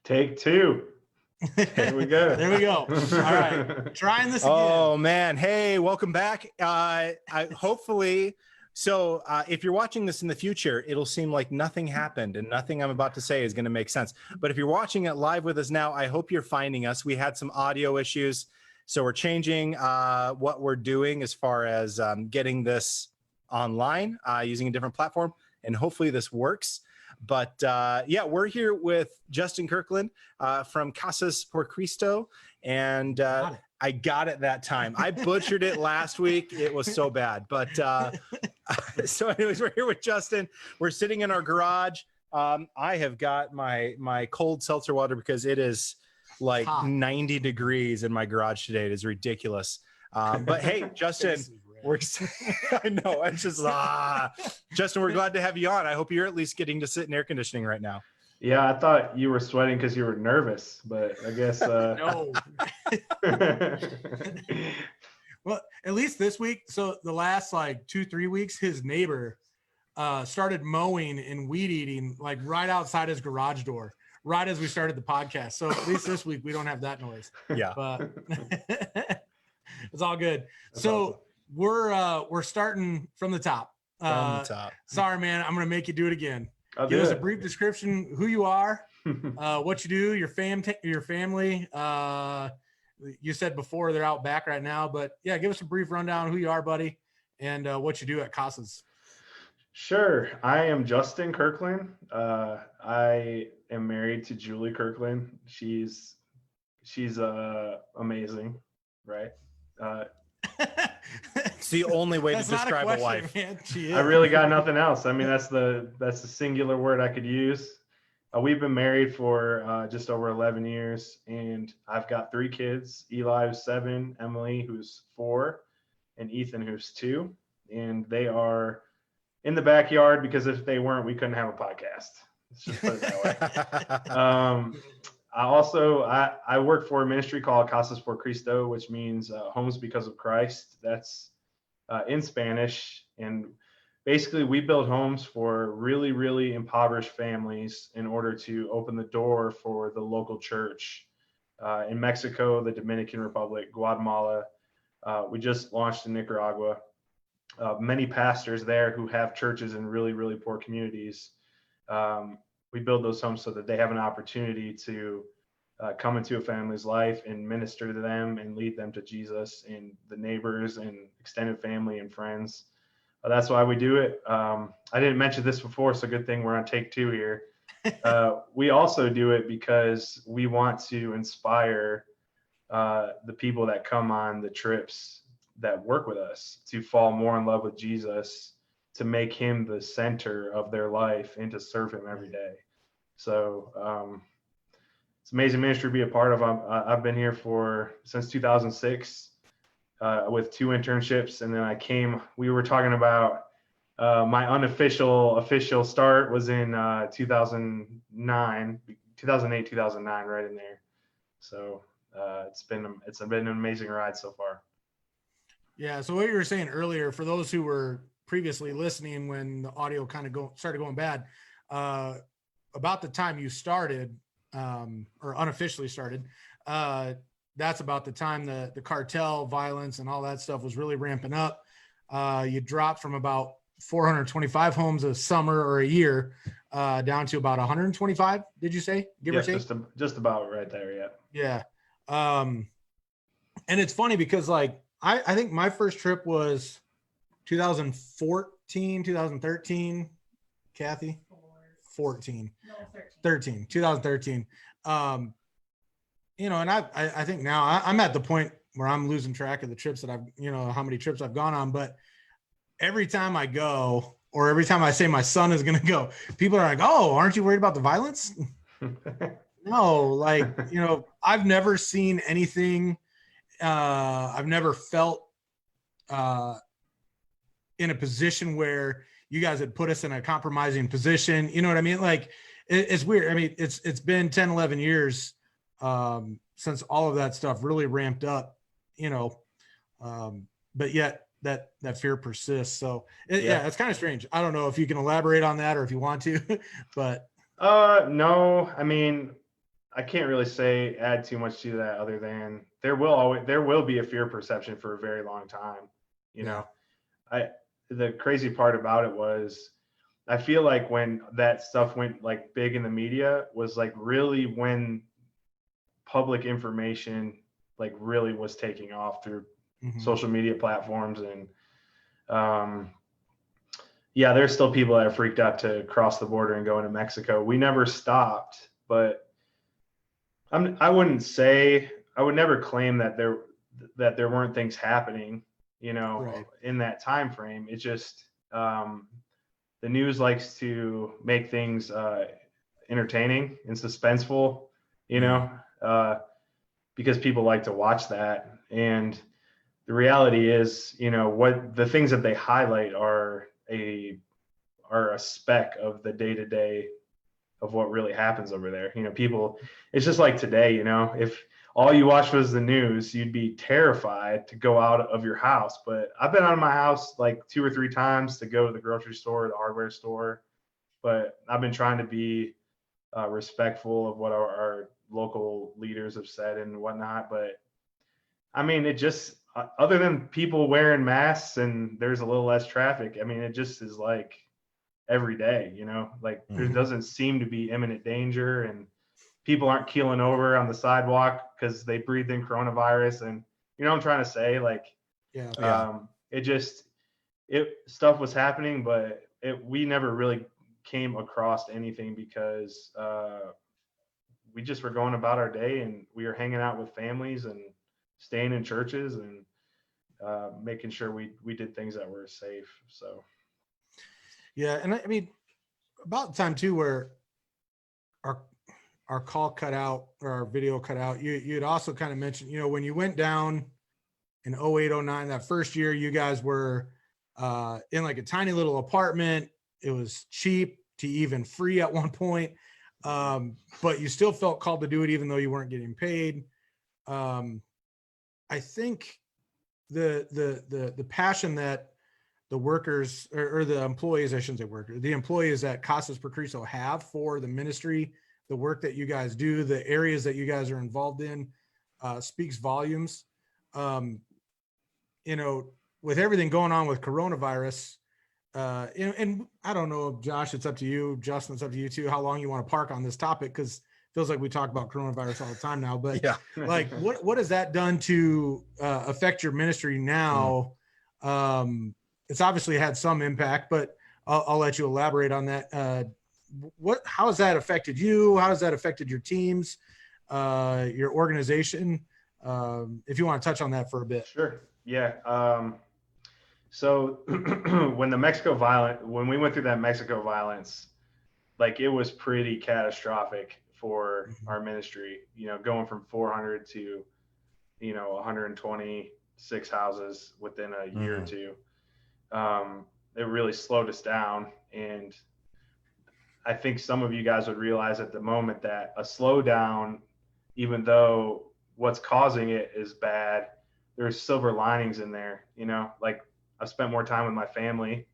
Take two. There we go. There we go. All right. Trying this again. Oh man. Hey, welcome back. Hopefully, if you're watching this in the future, it'll seem like nothing happened and nothing I'm about to say is going to make sense. But if you're watching it live with us now, I hope you're finding us. We had some audio issues, so we're changing what we're doing as far as getting this online using a different platform, and hopefully this works. But yeah, we're here with Justin Kirklin from Casas por Cristo, and I got it that time. I butchered it last week. It was so bad. But so anyways, we're here with Justin. We're sitting in our garage. I have got my cold seltzer water because it is like 90 degrees in my garage today. It is ridiculous. But hey, Justin, I know. It's just Justin, we're glad to have you on. I hope you're at least getting to sit in air conditioning right now. Yeah, I thought you were sweating because you were nervous, but I guess no. Well, at least this week. So the last like 2-3 weeks, his neighbor started mowing and weed eating like right outside his garage door, right as we started the podcast. So at least this week we don't have that noise. Yeah, but it's all good. That's so awesome. We're starting from the top. Sorry, man. I'm gonna make you do it again. Give us a brief description, who you are, what you do, your family. You said before they're out back right now, but yeah, give us a brief rundown of who you are, buddy, and what you do at Casas. Sure. I am Justin Kirklin. I am married to Julie Kirklin. She's amazing, right? It's the only way to describe a wife. I really got nothing else. I mean, that's the singular word I could use. We've been married for just over 11 years, and I've got 3 kids: Eli, who's 7, Emily, who's 4, and Ethan, who's 2. And they are in the backyard because if they weren't, we couldn't have a podcast. Let's just put it that way. I work for a ministry called Casas por Cristo, which means homes because of Christ. That's in Spanish. And basically we build homes for really, really impoverished families in order to open the door for the local church in Mexico, the Dominican Republic, Guatemala. We just launched in Nicaragua. Many pastors there who have churches in really, really poor communities. We build those homes so that they have an opportunity to come into a family's life and minister to them and lead them to Jesus and the neighbors and extended family and friends. That's why we do it. I didn't mention this before, so good thing we're on take 2 here. We also do it because we want to inspire the people that come on the trips that work with us to fall more in love with Jesus, to make him the center of their life and to serve him every day. So it's amazing ministry to be a part of. I've been here since 2006 with 2 internships, and then we were talking about my official start was in 2008, 2009, right in there. So it's been an amazing ride so far. Yeah. So what you were saying earlier, for those who were previously listening when the audio kind of started going bad, about the time you started or unofficially started, that's about the time the cartel violence and all that stuff was really ramping up. You dropped from about 425 homes a summer or a year down to about 125. Did you say? Give or take? Just about right there. Yeah. Yeah. And it's funny because like, I think my first trip was 2014, 2013, Kathy? 14. No, 13, 2013. And I think now I'm at the point where I'm losing track of the trips that how many trips I've gone on, but every time I go, or every time I say my son is going to go, people are like, oh, aren't you worried about the violence? No, like, I've never seen anything. I've never felt in a position where you guys had put us in a compromising position. You know what I mean? Like, it's weird. I mean, it's been 10, 11 years since all of that stuff really ramped up, but yet that fear persists. So it's kind of strange. I don't know if you can elaborate on that or if you want to, but. No, I mean, I can't really say add too much to that other than there will be a fear perception for a very long time. You know, the crazy part about it was I feel like when that stuff went like big in the media was like really when public information like really was taking off through social media platforms. And yeah, there's still people that are freaked out to cross the border and go into Mexico. We never stopped, but I would never claim that there weren't things happening, you know, Right. in that time frame. It just the news likes to make things entertaining and suspenseful, you know, because people like to watch that. And the reality is, you know, what the things that they highlight are a speck of the day to day of what really happens over there. You know, people, it's just like today, you know, if all you watched was the news, you'd be terrified to go out of your house. But I've been out of my house like 2 or 3 times to go to the grocery store, the hardware store. But I've been trying to be respectful of what our local leaders have said and whatnot. But I mean, it just, other than people wearing masks and there's a little less traffic, I mean, it just is like every day, you know, like there doesn't seem to be imminent danger, and people aren't keeling over on the sidewalk because they breathed in coronavirus. And you know what I'm trying to say? Like, stuff was happening, but we never really came across anything because we just were going about our day, and we were hanging out with families and staying in churches and making sure we did things that were safe. So. Yeah. And I mean, about the time too, where our call cut out or our video cut out, you had also kind of mentioned, you know, when you went down in 08, 09, that first year, you guys were in like a tiny little apartment. It was cheap to even free at one point. But you still felt called to do it, even though you weren't getting paid. I think the passion that the workers or the employees, I shouldn't say workers, the employees at Casas per Cristo have for the ministry, the work that you guys do, the areas that you guys are involved in, speaks volumes. You know, with everything going on with coronavirus, and I don't know, Josh, it's up to you. Justin, it's up to you too, how long you want to park on this topic, because it feels like we talk about coronavirus all the time now. But like, what has that done to affect your ministry now? It's obviously had some impact, but I'll let you elaborate on that. How has that affected you? How has that affected your teams, your organization? If you want to touch on that for a bit. Sure. Yeah. So when we went through that Mexico violence, like it was pretty catastrophic for our ministry, you know, going from 400 to, you know, 126 houses within a year or two. It really slowed us down. And I think some of you guys would realize at the moment that a slowdown, even though what's causing it is bad, there's silver linings in there, you know, like I've spent more time with my family.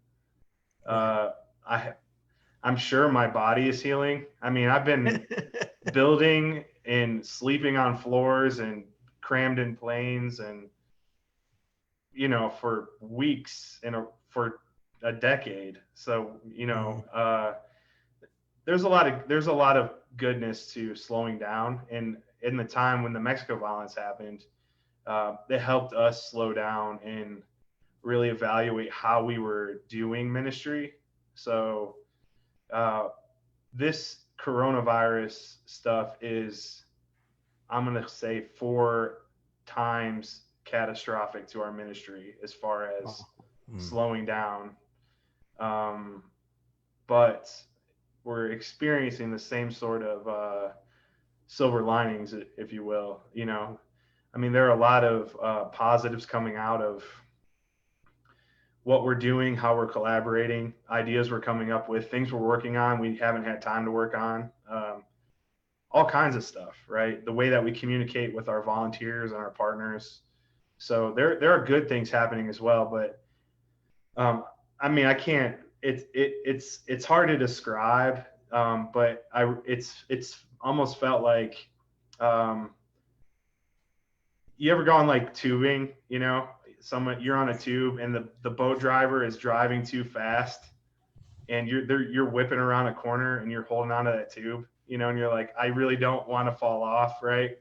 I'm sure my body is healing. I mean, I've been building and sleeping on floors and crammed in planes and, you know, for weeks and for a decade. So, you know, there's a lot of goodness to slowing down. And in the time when the Mexico violence happened, it helped us slow down and really evaluate how we were doing ministry. So this coronavirus stuff is, I'm going to say, 4 times catastrophic to our ministry as far as slowing down. But we're experiencing the same sort of silver linings, if you will. You know, I mean, there are a lot of positives coming out of what we're doing, how we're collaborating, ideas we're coming up with, things we're working on we haven't had time to work on, all kinds of stuff, right? The way that we communicate with our volunteers and our partners. So there are good things happening as well. But I mean, I can't. It's hard to describe But it's almost felt like, you ever gone like tubing, you're on a tube and the boat driver is driving too fast and you're whipping around a corner and you're holding onto that tube, and you're like, I really don't want to fall off. Right.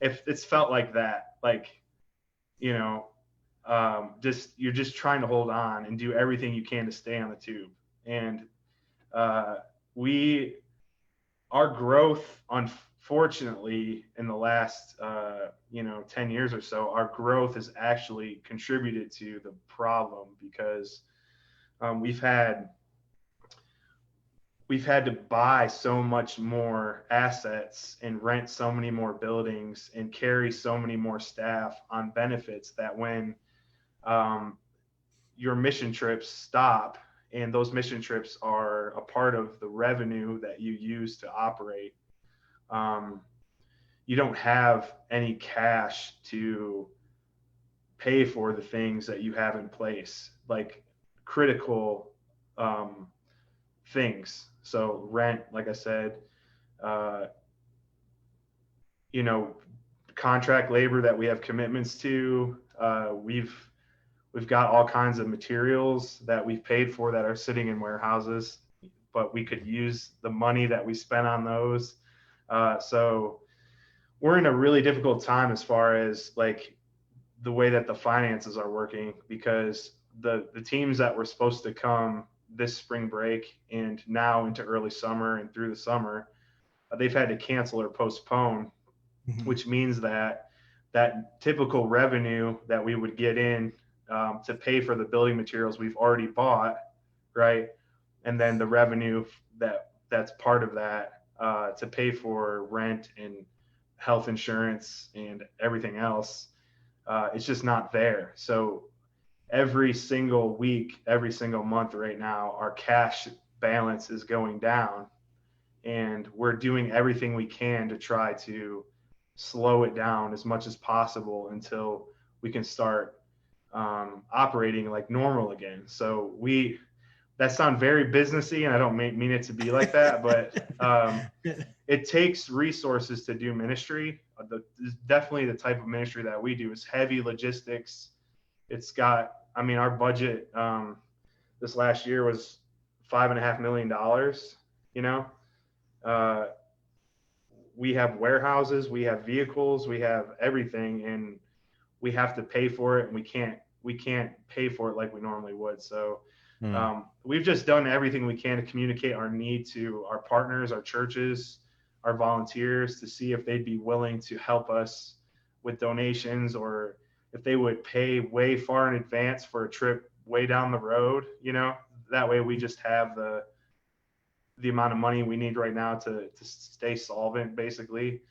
If it's felt like that, like, you're just trying to hold on and do everything you can to stay on the tube. And our growth, unfortunately, in the last 10 years or so, our growth has actually contributed to the problem, because we've had to buy so much more assets and rent so many more buildings and carry so many more staff on benefits, that when your mission trips stop, and those mission trips are a part of the revenue that you use to operate, you don't have any cash to pay for the things that you have in place, like critical things. So rent, like I said, contract labor that we have commitments to. We've got all kinds of materials that we've paid for that are sitting in warehouses, but we could use the money that we spent on those. So we're in a really difficult time as far as like the way that the finances are working, because the teams that were supposed to come this spring break and now into early summer and through the summer, they've had to cancel or postpone, which means that typical revenue that we would get in to pay for the building materials we've already bought, right? And then the revenue that's part of that to pay for rent and health insurance and everything else, it's just not there. So every single week, every single month right now, our cash balance is going down, and we're doing everything we can to try to slow it down as much as possible until we can start operating like normal again. So that sounds very businessy, and I don't mean it to be like that, but it takes resources to do ministry. Definitely the type of ministry that we do is heavy logistics. It's got, our budget this last year was $5.5 million. We have warehouses, we have vehicles, we have everything, and we have to pay for it, and we can't pay for it like we normally would. So we've just done everything we can to communicate our need to our partners, our churches, our volunteers, to see if they'd be willing to help us with donations, or if they would pay way far in advance for a trip way down the road. That way we just have the amount of money we need right now to stay solvent, basically.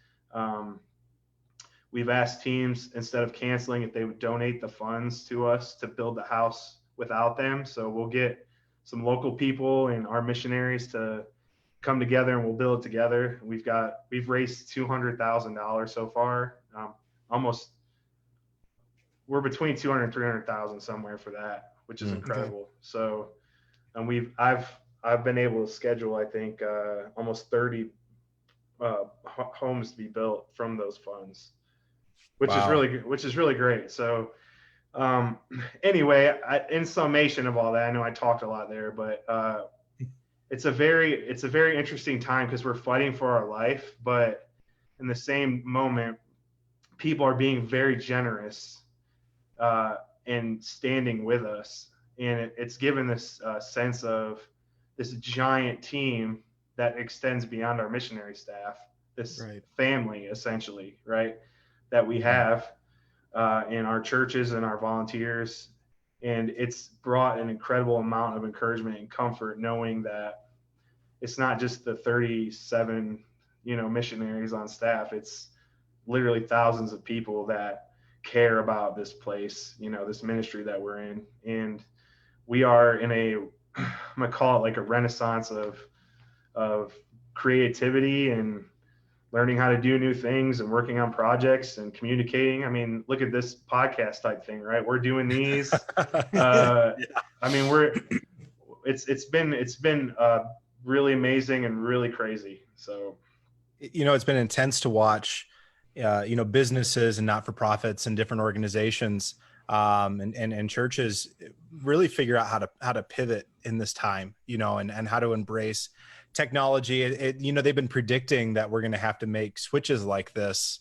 We've asked teams, instead of canceling, if they would donate the funds to us to build the house without them. So we'll get some local people and our missionaries to come together, and we'll build it together. We've raised $200,000 so far. We're between 200 and 300,000 somewhere for that, which is incredible. Okay. So, and I've been able to schedule, I think, almost 30 homes to be built from those funds, which is really great. So, anyway, in summation of all that, I know I talked a lot there, but it's a very interesting time, because we're fighting for our life, but in the same moment, people are being very generous and standing with us, and it's given this sense of this giant team that extends beyond our missionary staff, this family, essentially, right, that we have in our churches and our volunteers. And it's brought an incredible amount of encouragement and comfort, knowing that it's not just the 37, missionaries on staff. It's literally thousands of people that care about this place, this ministry that we're in. And we are in I'm gonna call it like a renaissance of creativity and learning how to do new things and working on projects and communicating. Look at this podcast type thing, right? We're doing these. It's been really amazing and really crazy. So, It's been intense to watch, businesses and not-for-profits and different organizations, and churches really figure out how to pivot in this time, and how to embrace technology. They've been predicting that we're going to have to make switches like this,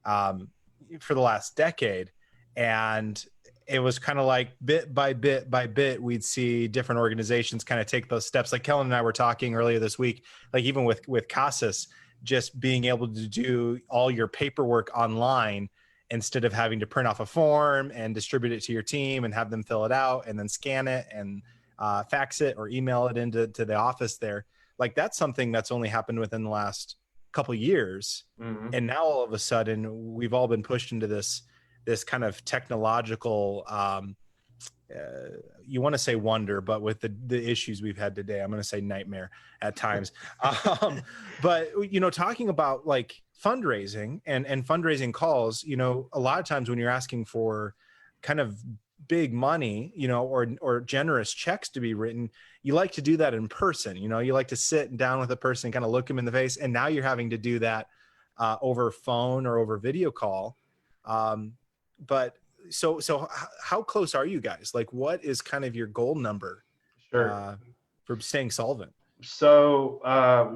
for the last decade. And it was kind of like bit by bit by bit, we'd see different organizations kind of take those steps. Like Kellen and I were talking earlier this week, like even with Casas, just being able to do all your paperwork online instead of having to print off a form and distribute it to your team and have them fill it out and then scan it and fax it or email it into the office there. Like that's something that's only happened within the last couple of years. mm-hmm. And now all of a sudden we've all been pushed into this kind of technological, you want to say wonder, but with the issues we've had today, I'm going to say nightmare at times. But, talking about like fundraising and fundraising calls, a lot of times when you're asking for kind of big money, or generous checks to be written, you like to do that in person. You like to sit down with a person, kind of look them in the face. And now you're having to do that over phone or over video call. But so how close are you guys? Like, what is kind of your goal number Sure. for staying solvent? So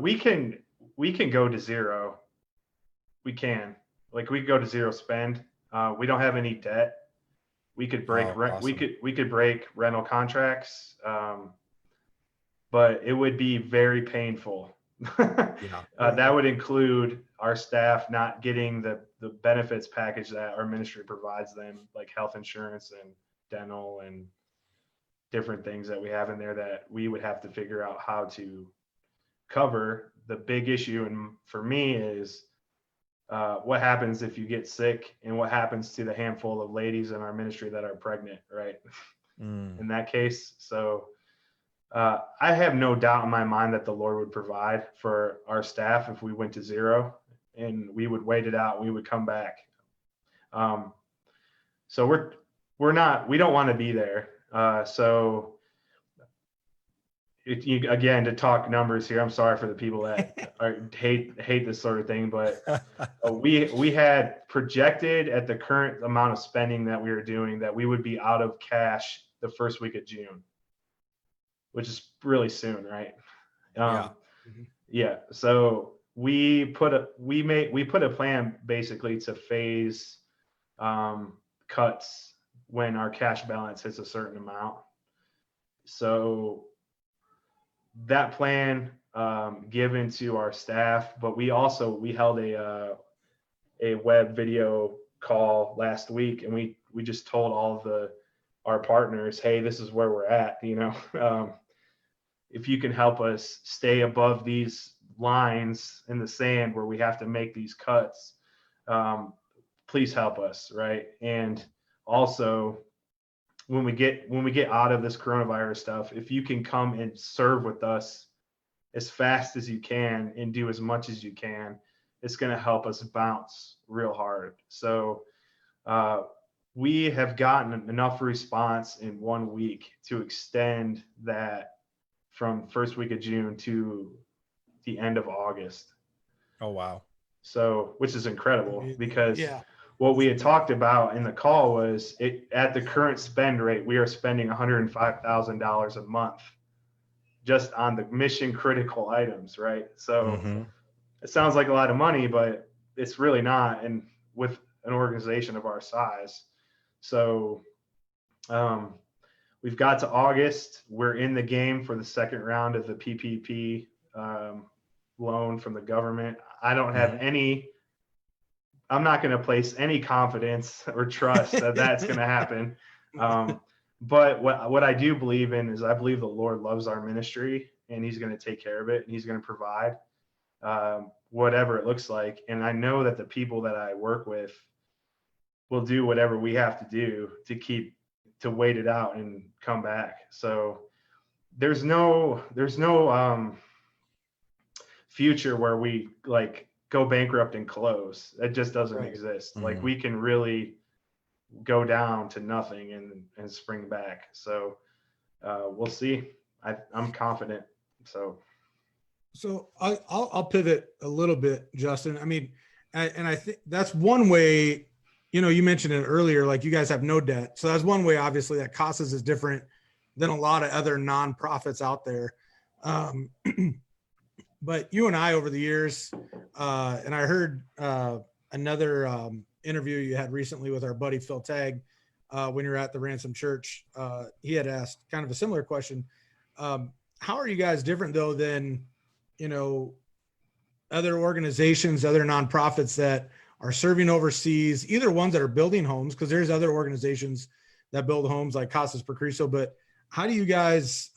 we can go to zero. We can we could go to zero spend. We don't have any debt. We could break Awesome. we could break rental contracts, but it would be very painful. Yeah. That would include our staff not getting the benefits package that our ministry provides them, like health insurance and dental and different things that we have in there that we would have to figure out how to cover. The big issue, and for me, is what happens if you get sick, and what happens to the handful of ladies in our ministry that are pregnant, right? In that case. So I have no doubt in my mind that the Lord would provide for our staff if we went to zero, and we would wait it out. We would come back. So we don't want to be there. So again, to talk numbers here, I'm sorry for the people that hate this sort of thing, but we had projected at the current amount of spending that we were doing that we would be out of cash the first week of June, which is really soon, right? Yeah. So we put a plan basically to phase cuts when our cash balance hits a certain amount. So that plan given to our staff, but we held a web video call last week, and we just told all of our partners, hey, this is where we're at. If you can help us stay above these lines in the sand where we have to make these cuts, please help us, right? And also, when we get out of this coronavirus stuff, if you can come and serve with us as fast as you can and do as much as you can, it's going to help us bounce real hard. So we have gotten enough response in 1 week to extend that from first week of June to the end of August. Oh, wow. So, which is incredible, because what we had talked about in the call was at the current spend rate, we are spending $105,000 a month just on the mission critical items, right? So It sounds like a lot of money, but it's really not. And with an organization of our size. So we've got to August. We're in the game for the second round of the PPP loan from the government. I don't have I'm not going to place any confidence or trust that that's going to happen. But what I do believe in is I believe the Lord loves our ministry, and he's going to take care of it, and he's going to provide whatever it looks like. And I know that the people that I work with will do whatever we have to do to wait it out and come back. So there's no future where we like go bankrupt and close. It just doesn't exist. Like we can really go down to nothing and spring back. So we'll see. I'm confident. So So I'll pivot a little bit, Justin. I mean, and I think that's one way, you mentioned it earlier, like you guys have no debt. So that's one way, obviously, that Casas is different than a lot of other nonprofits out there. But you and I, over the years, and I heard another interview you had recently with our buddy Phil Tagg when you were at the Ransom Church. He had asked kind of a similar question. How are you guys different, though, than other organizations, other nonprofits that are serving overseas, either ones that are building homes, because there's other organizations that build homes like Casas per Cristo, but how do you guys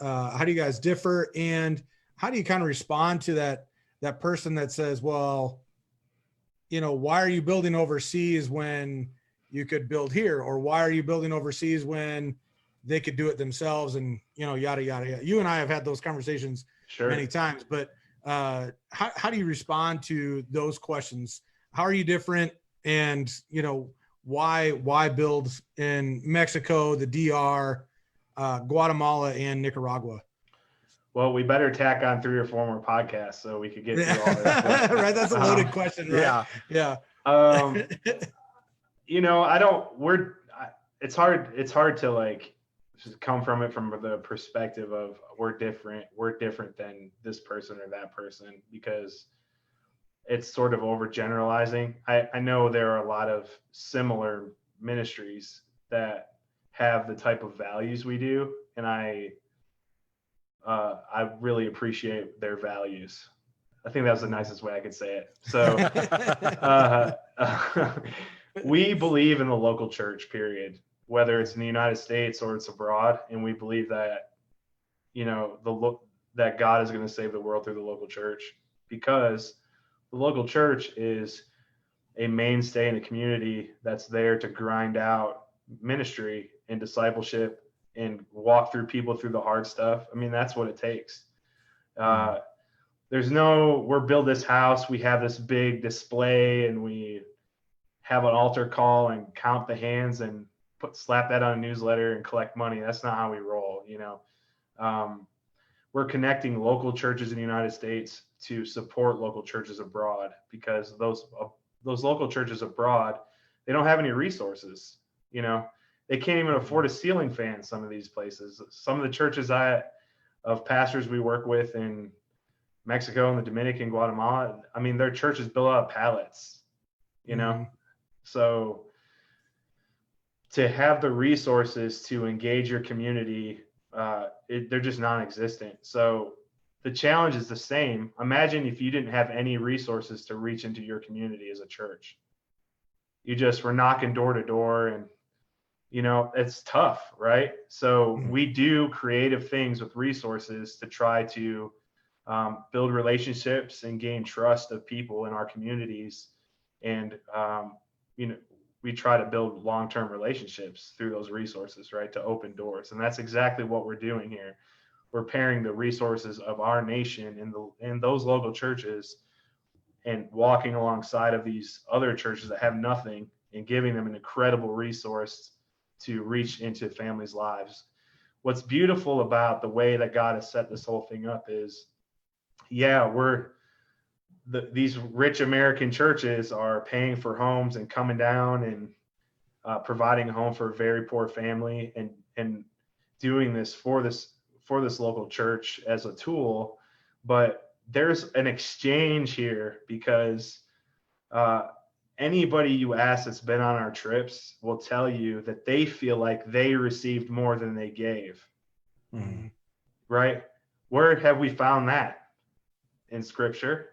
differ, and how do you kind of respond to that person that says, well, why are you building overseas when you could build here? Or why are you building overseas when they could do it themselves? And, yada, yada, yada. You and I have had those conversations many times, but how do you respond to those questions? How are you different? And, why build in Mexico, the DR, Guatemala, and Nicaragua? Well, we better tack on 3 or 4 more podcasts so we could get through all this. Right. That's a loaded question, right? Yeah. It's hard to like just come from it from the perspective of we're different than this person or that person, because it's sort of overgeneralizing. I know there are a lot of similar ministries that have the type of values we do, and I really appreciate their values. I think that's the nicest way I could say it. So we believe in the local church, period, whether it's in the United States or it's abroad. And we believe that, that God is going to save the world through the local church, because the local church is a mainstay in the community that's there to grind out ministry and discipleship and walk through people through the hard stuff. I mean, that's what it takes. We're build this house, we have this big display, and we have an altar call and count the hands and slap that on a newsletter and collect money. That's not how we roll. We're connecting local churches in the United States to support local churches abroad, because those local churches abroad, they don't have any resources. They can't even afford a ceiling fan. Some of these places, some of the churches of pastors we work with in Mexico and the Dominican, Guatemala, I mean, their churches built out of pallets, So to have the resources to engage your community, they're just non-existent. So the challenge is the same. Imagine if you didn't have any resources to reach into your community as a church. You just were knocking door to door, and it's tough, right? So we do creative things with resources to try to build relationships and gain trust of people in our communities. And, we try to build long-term relationships through those resources, right, to open doors. And that's exactly what we're doing here. We're pairing the resources of our nation in those local churches and walking alongside of these other churches that have nothing, and giving them an incredible resource to reach into families' lives. What's beautiful about the way that God has set this whole thing up is, these rich American churches are paying for homes and coming down and providing a home for a very poor family, and doing this for this local church as a tool. But there's an exchange here, because anybody you ask that's been on our trips will tell you that they feel like they received more than they gave. Mm-hmm. Right? Where have we found that? In Scripture,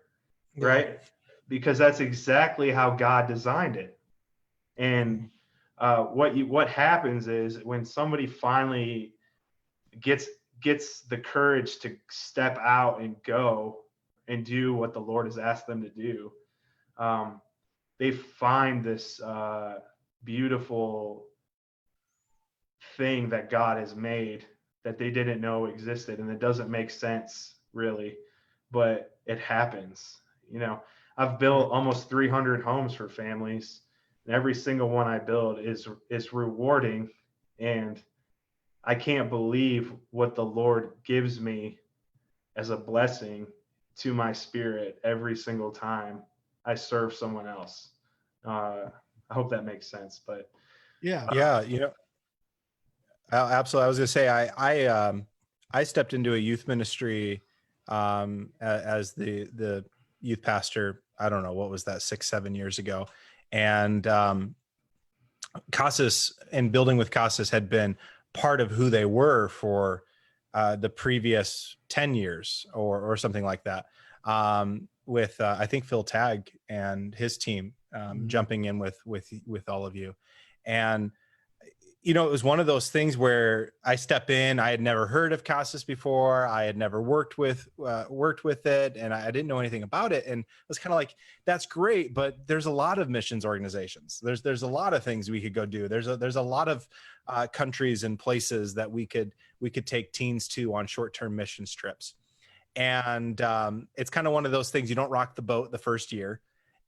right? Because that's exactly how God designed it. And what happens is, when somebody finally gets the courage to step out and go and do what the Lord has asked them to do, they find this beautiful thing that God has made that they didn't know existed. And it doesn't make sense, really, but it happens. I've built almost 300 homes for families, and every single one I build is rewarding. And I can't believe what the Lord gives me as a blessing to my spirit every single time I serve someone else. I hope that makes sense, but Yeah, absolutely. I was gonna say I stepped into a youth ministry as the youth pastor. I don't know, what was that, 6-7 years ago, and Casas and building with Casas had been part of who they were for the previous 10 years or something like that. With I think Phil Tagg and his team jumping in with all of you, and it was one of those things where I step in. I had never heard of Casas before. I had never worked with it, and I didn't know anything about it. And it was kind of like, that's great, but there's a lot of missions organizations. There's a lot of things we could go do. There's a lot of countries and places that we could take teens to on short-term missions trips. And it's kind of one of those things, you don't rock the boat the first year.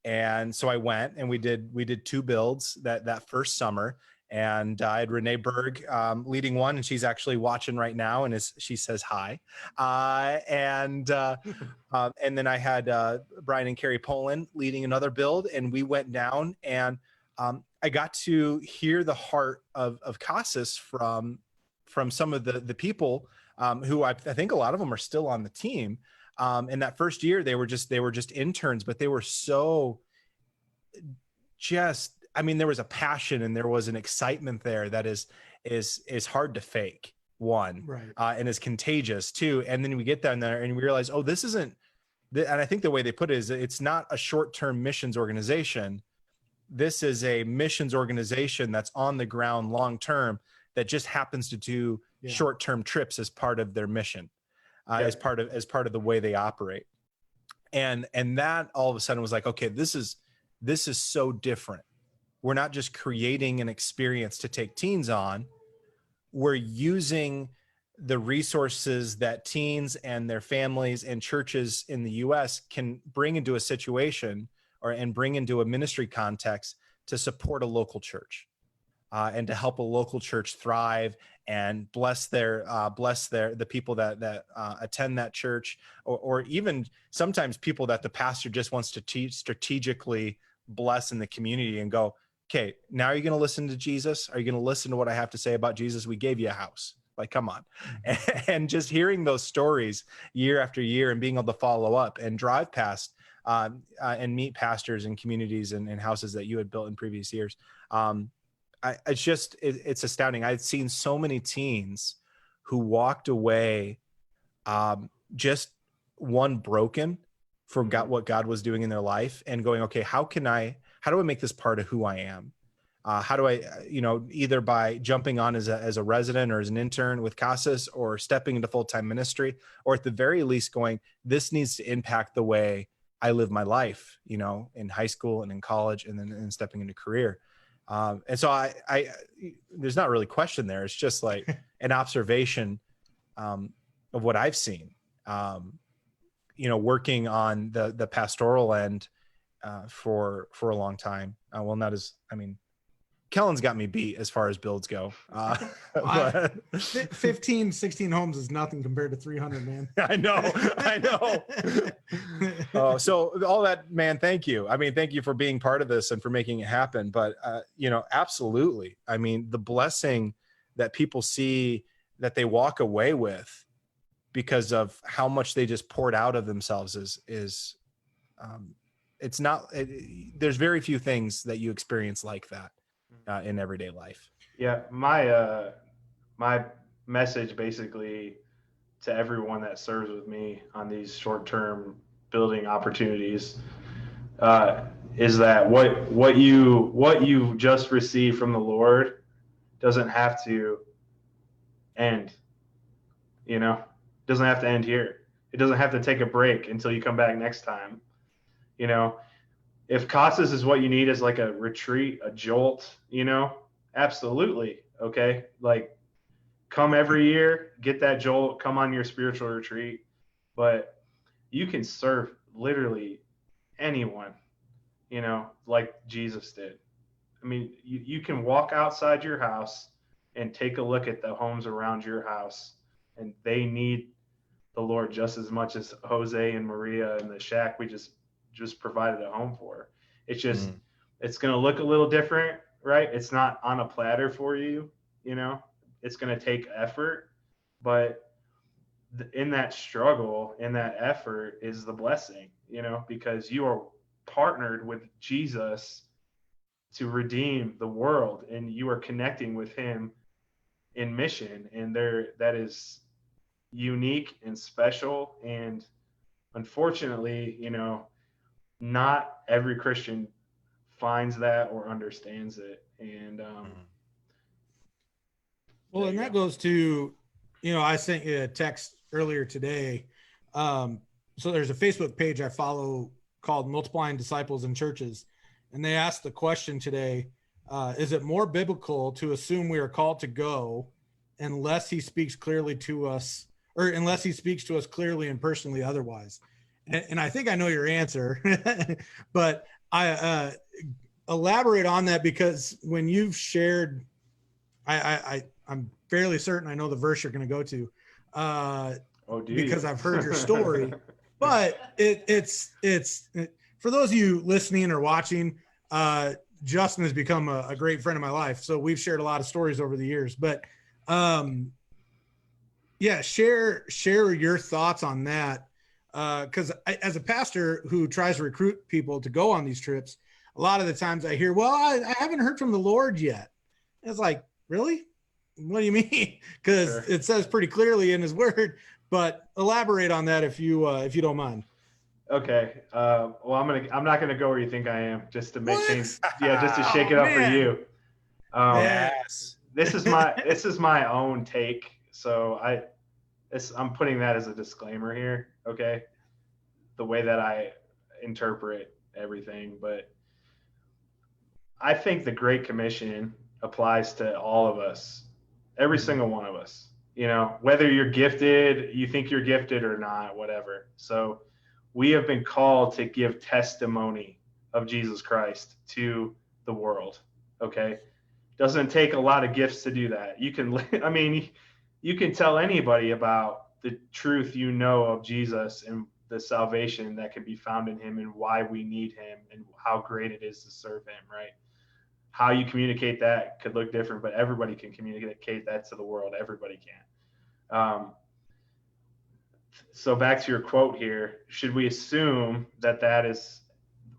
And so I went, and we did 2 builds that first summer. And I had Renee Berg leading one, and she's actually watching right now, and she says hi. And then I had Brian and Carrie Poland leading another build, and we went down, and I got to hear the heart of Casas from some of the people who I think a lot of them are still on the team. In that first year, they were just interns, but they were so just. I mean, there was a passion and there was an excitement there that is hard to fake, one, right. And is contagious too. And then we get down there and we realize, oh, this isn't, and I think the way they put it is, it's not a short-term missions organization. This is a missions organization that's on the ground long-term, that just happens to do short-term trips as part of their mission, as part of the way they operate. And that all of a sudden was like, okay, this is so different. We're not just creating an experience to take teens on. We're using the resources that teens and their families and churches in the U.S. can bring into a situation and bring into a ministry context to support a local church and to help a local church thrive and bless the people that attend that church, or even sometimes people that the pastor just wants to strategically bless in the community and go, okay, now are you going to listen to Jesus? Are you going to listen to what I have to say about Jesus? We gave you a house. Like, come on. And just hearing those stories year after year and being able to follow up and drive past and meet pastors and communities and houses that you had built in previous years. It's astounding. I've seen so many teens who walked away just broken for what God was doing in their life and going, okay, how do I make this part of who I am? How do I, either by jumping on as a resident or as an intern with Casas, or stepping into full-time ministry, or at the very least going, this needs to impact the way I live my life, in high school and in college, and then stepping into career. And so I there's not really question there. It's just like an observation of what I've seen, working on the pastoral end for a long time. Kellen's got me beat as far as builds go. But 15, 16 homes is nothing compared to 300, man. I know. So all that, man, thank you. Thank you for being part of this and for making it happen. But, absolutely. The blessing that people see, that they walk away with because of how much they just poured out of themselves is there's very few things that you experience like that in everyday life. Yeah, my message basically to everyone that serves with me on these short-term building opportunities is that what you just received from the Lord doesn't have to end. Doesn't have to end here. It doesn't have to take a break until you come back next time. If Casas is what you need as like a retreat, a jolt, absolutely. Okay. Like, come every year, get that jolt, come on your spiritual retreat, but you can serve literally anyone, like Jesus did. You can walk outside your house and take a look at the homes around your house, and they need the Lord just as much as Jose and Maria and the shack we just provided a home for. It's just it's going to look a little different, right? It's not on a platter for you, you know. It's going to take effort, but in that struggle, in that effort is the blessing, you know, because you are partnered with Jesus to redeem the world, and you are connecting with him in mission, and that is unique and special. And unfortunately, you know, not every Christian finds that or understands it. And well, and that goes to, you know, I sent you a text earlier today. So there's a Facebook page I follow called Multiplying Disciples in Churches, and they asked the question today: is it more biblical to assume we are called to go unless he speaks clearly to us, or unless he speaks to us clearly and personally otherwise? And I think I know your answer, but I elaborate on that, because when you've shared, I'm fairly certain I know the verse you're going to go to, because I've heard your story. But it's for those of you listening or watching, Justin has become a great friend of my life. So we've shared a lot of stories over the years. But yeah, share your thoughts on that. Because as a pastor who tries to recruit people to go on these trips, a lot of the times I hear, well, I haven't heard from the Lord yet. And it's like, really? What do you mean? Because it says pretty clearly in his word. But elaborate on that if you don't mind. Okay. Well, I'm not gonna go where you think I am, just to make things, just to shake it up for you. Yes. This is my own take. So I'm putting that as a disclaimer here. Okay. The way that I interpret everything, but I think the Great Commission applies to all of us, every single one of us, you know, whether you're gifted, you think you're gifted or not, whatever. So we have been called to give testimony of Jesus Christ to the world. Okay. Doesn't take a lot of gifts to do that. You can tell anybody about the truth, you know, of Jesus and the salvation that can be found in him and why we need him and how great it is to serve him, right? How you communicate that could look different, but everybody can communicate that to the world. Everybody can. So back to your quote here, should we assume that is,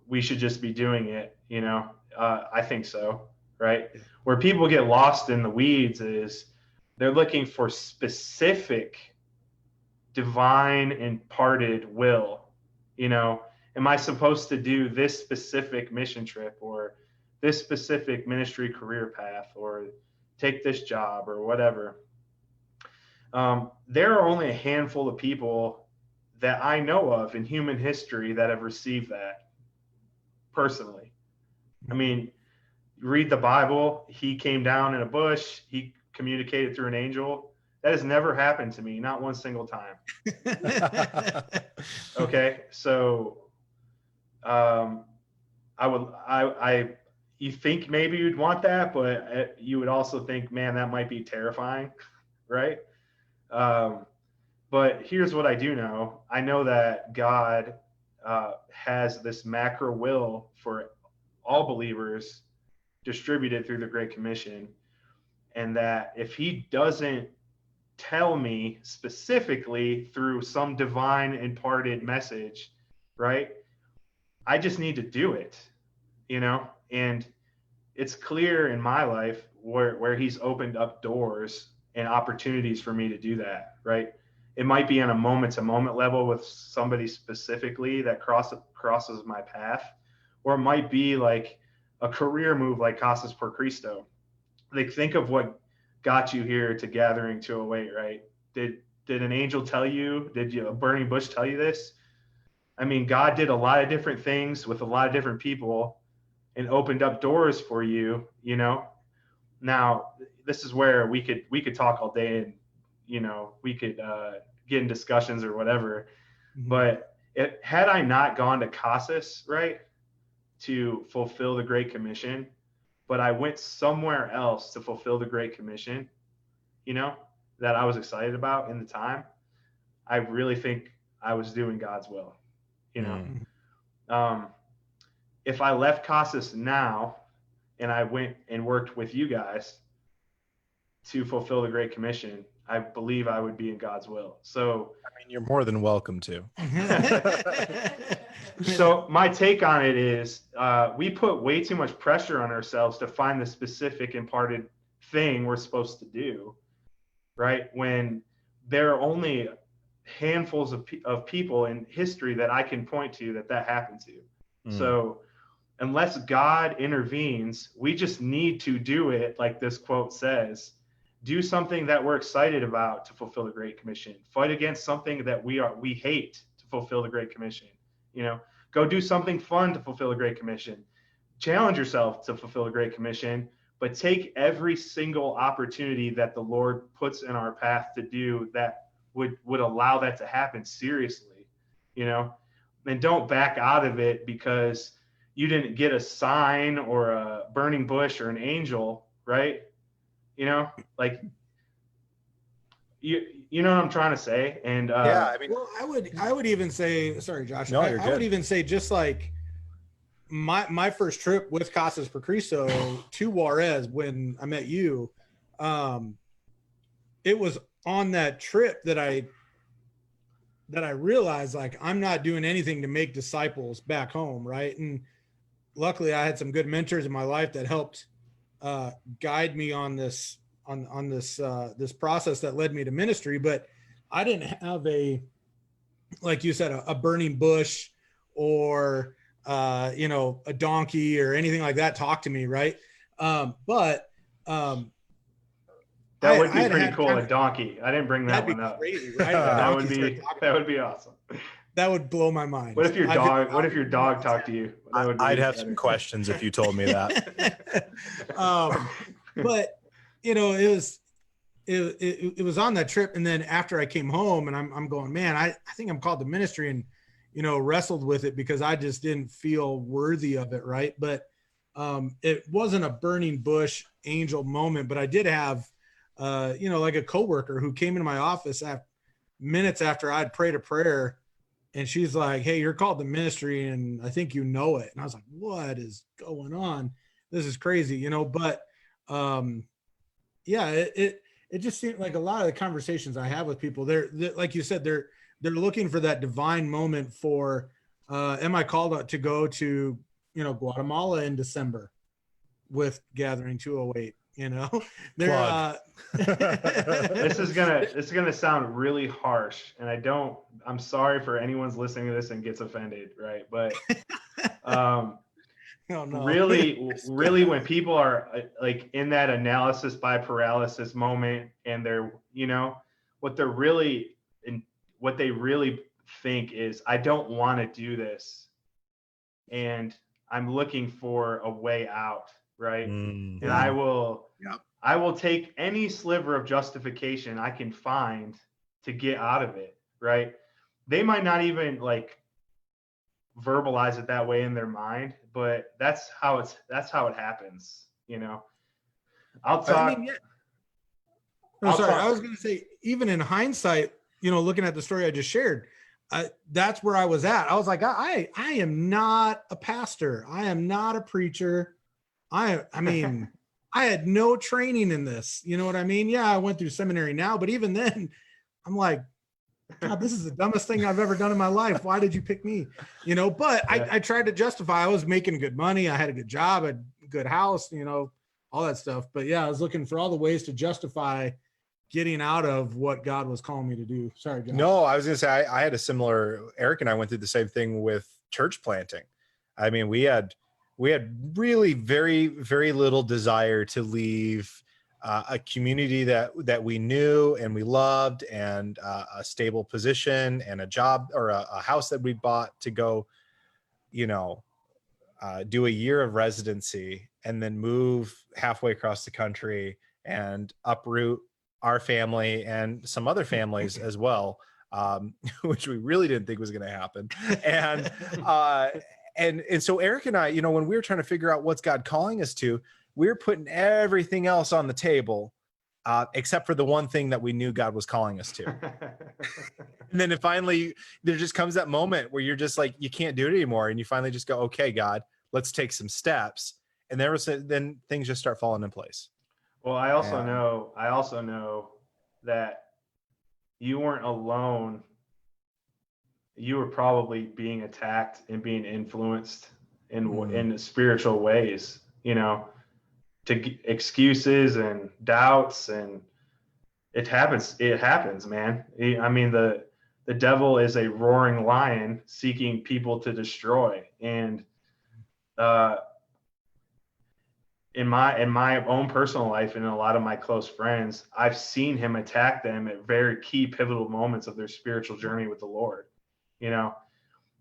we should just be doing it? You know, I think so, right? Where people get lost in the weeds is they're looking for specific divine imparted will. You know, am I supposed to do this specific mission trip or this specific ministry career path or take this job or whatever? There are only a handful of people that I know of in human history that have received that personally. I mean, read the Bible. He came down in a bush. He communicated through an angel. That has never happened to me, not one single time. Okay, so you think maybe you'd want that, but you would also think, man, that might be terrifying, right? But here's what I do know. I know that God has this macro will for all believers distributed through the Great Commission, and that if he doesn't tell me specifically through some divine imparted message, right, I just need to do it, you know. And it's clear in my life where he's opened up doors and opportunities for me to do that, right? It might be on a moment-to-moment level with somebody specifically that crosses my path, or it might be like a career move like Casas por Cristo. Like, think of what got you here to Gathering 208, right? Did an angel tell you? Did a burning bush tell you this? I mean, God did a lot of different things with a lot of different people and opened up doors for you, you know. Now, this is where we could talk all day, and you know, we could get in discussions or whatever. Mm-hmm. But had I not gone to Casas, right, to fulfill the Great Commission, but I went somewhere else to fulfill the Great Commission, you know, that I was excited about in the time, I really think I was doing God's will, you know. If I left Casas now and I went and worked with you guys to fulfill the Great Commission, I believe I would be in God's will. So, I mean, you're more than welcome to. So my take on it is we put way too much pressure on ourselves to find the specific imparted thing we're supposed to do, right? When there are only handfuls of people in history that I can point to that happened to. So unless God intervenes, we just need to do it like this quote says. Do something that we're excited about to fulfill the Great Commission. Fight against something that we hate to fulfill the Great Commission. You know, go do something fun to fulfill the Great Commission. Challenge yourself to fulfill the Great Commission, but take every single opportunity that the Lord puts in our path to do that would allow that to happen seriously, you know, and don't back out of it because you didn't get a sign or a burning bush or an angel, right? You know, like you know what I'm trying to say? And yeah, I mean, well, I would even say, sorry, Josh, no, I would even say just like my first trip with Casas per Cristo to Juarez when I met you, it was on that trip that I realized like I'm not doing anything to make disciples back home, right? And luckily I had some good mentors in my life that helped guide me on this this process that led me to ministry. But I didn't have like you said, a burning bush or you know, a donkey or anything like that talk to me, right? But that would be pretty cool. A donkey. I didn't bring that one up. Crazy, right? that would be awesome. That would blow my mind. What if your dog? What if your dog talked to you? I'd have some questions if you told me that. But you know, it was on that trip, and then after I came home, and I'm going, man, I think I'm called to ministry, and you know, wrestled with it because I just didn't feel worthy of it, right? But it wasn't a burning bush angel moment, but I did have you know, like a coworker who came into my office minutes after I'd prayed a prayer. And she's like, hey, you're called to ministry, and I think you know it. And I was like, what is going on? This is crazy, you know? But yeah, it just seemed like a lot of the conversations I have with people, they're like you said, they're looking for that divine moment for, am I called to go to, you know, Guatemala in December with Gathering 208? You know, this is gonna sound really harsh, and I'm sorry for anyone's listening to this and gets offended, right? But no. really when people are like in that analysis by paralysis moment, and they're, you know, what they really think is, I don't want to do this, and I'm looking for a way out. Right. And I will take any sliver of justification I can find to get out of it. Right. They might not even like verbalize it that way in their mind, but that's how it happens. You know, I'll talk. I mean, yeah. I was going to say, even in hindsight, you know, looking at the story I just shared, that's where I was at. I was like, I am not a pastor. I am not a preacher. I mean, I had no training in this. You know what I mean? Yeah, I went through seminary now, but even then, I'm like, God, this is the dumbest thing I've ever done in my life. Why did you pick me? You know, but yeah. I tried to justify. I was making good money. I had a good job, a good house, you know, all that stuff. But yeah, I was looking for all the ways to justify getting out of what God was calling me to do. Sorry, John. No, I was going to say, I had a similar, Eric and I went through the same thing with church planting. I mean, we had really very, very little desire to leave a community that we knew and we loved, and a stable position and a job or a house that we bought to go, you know, do a year of residency and then move halfway across the country and uproot our family and some other families as well, which we really didn't think was going to happen. And so Eric and I, you know, when we were trying to figure out what's God calling us to, we were putting everything else on the table except for the one thing that we knew God was calling us to. And then finally, there just comes that moment where you're just like, you can't do it anymore. And you finally just go, okay, God, let's take some steps. And then things just start falling in place. Well, I also know that you weren't alone. You were probably being attacked and being influenced in spiritual ways, to excuses and doubts, and it happens, man. I mean, the devil is a roaring lion seeking people to destroy. And in my own personal life and in a lot of my close friends, I've seen him attack them at very key pivotal moments of their spiritual journey with the Lord.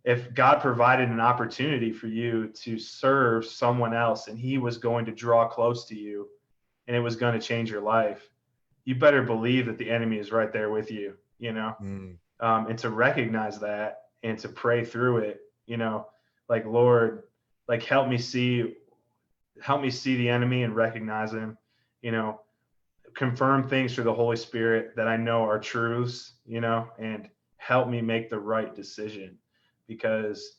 If God provided an opportunity for you to serve someone else and he was going to draw close to you and it was going to change your life, you better believe that the enemy is right there with you, and to recognize that and to pray through it, like, Lord, like, help me see the enemy and recognize him, confirm things through the Holy Spirit that I know are truths, and help me make the right decision. Because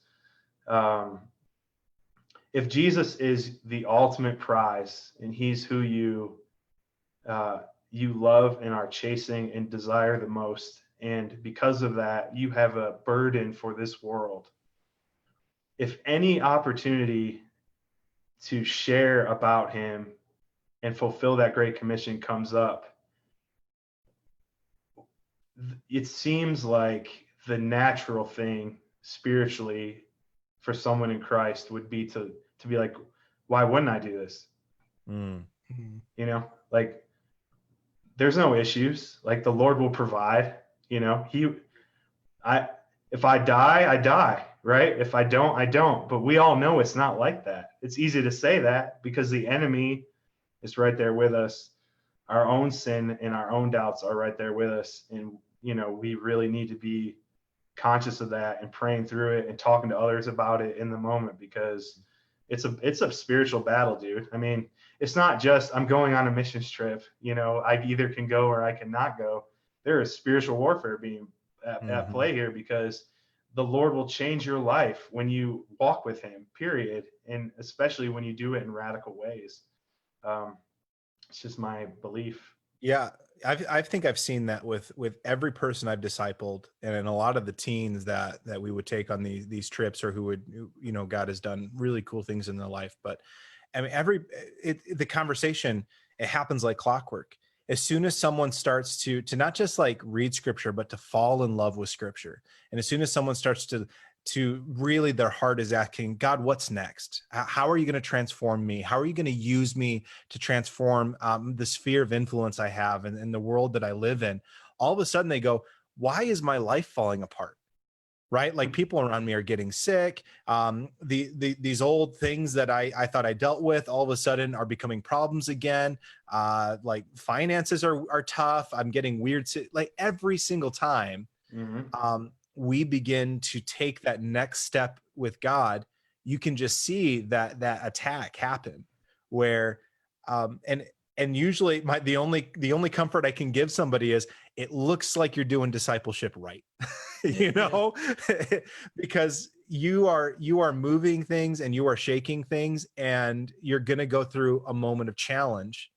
if Jesus is the ultimate prize and he's who you love and are chasing and desire the most, and because of that, you have a burden for this world, if any opportunity to share about him and fulfill that great commission comes up, it seems like the natural thing spiritually for someone in Christ would be to be like, why wouldn't I do this? Like, there's no issues. Like, the Lord will provide, if I die, I die, right? If I don't, I don't. But we all know it's not like that. It's easy to say that because the enemy is right there with us. Our own sin and our own doubts are right there with us. And, we really need to be conscious of that and praying through it and talking to others about it in the moment, because it's a spiritual battle, dude. I mean, it's not just I'm going on a missions trip, I either can go or I cannot go. There is spiritual warfare being at play here, because the Lord will change your life when you walk with him, period. And especially when you do it in radical ways. It's just my belief. Yeah. I think I've seen that with every person I've discipled, and in a lot of the teens that we would take on these trips, or who would, God has done really cool things in their life. But I mean, the conversation, it happens like clockwork. As soon as someone starts to not just like read scripture, but to fall in love with scripture. And as soon as someone starts to really, their heart is asking, God, what's next? How are you going to transform me? How are you going to use me to transform the sphere of influence I have and the world that I live in? All of a sudden they go, why is my life falling apart? Right? Like, people around me are getting sick. These old things that I thought I dealt with all of a sudden are becoming problems again. Like, finances are tough. I'm getting weird. Like, every single time we begin to take that next step with God, you can just see that attack happen where, and usually the only comfort I can give somebody is, it looks like you're doing discipleship right, because you are moving things and you are shaking things, and you're going to go through a moment of challenge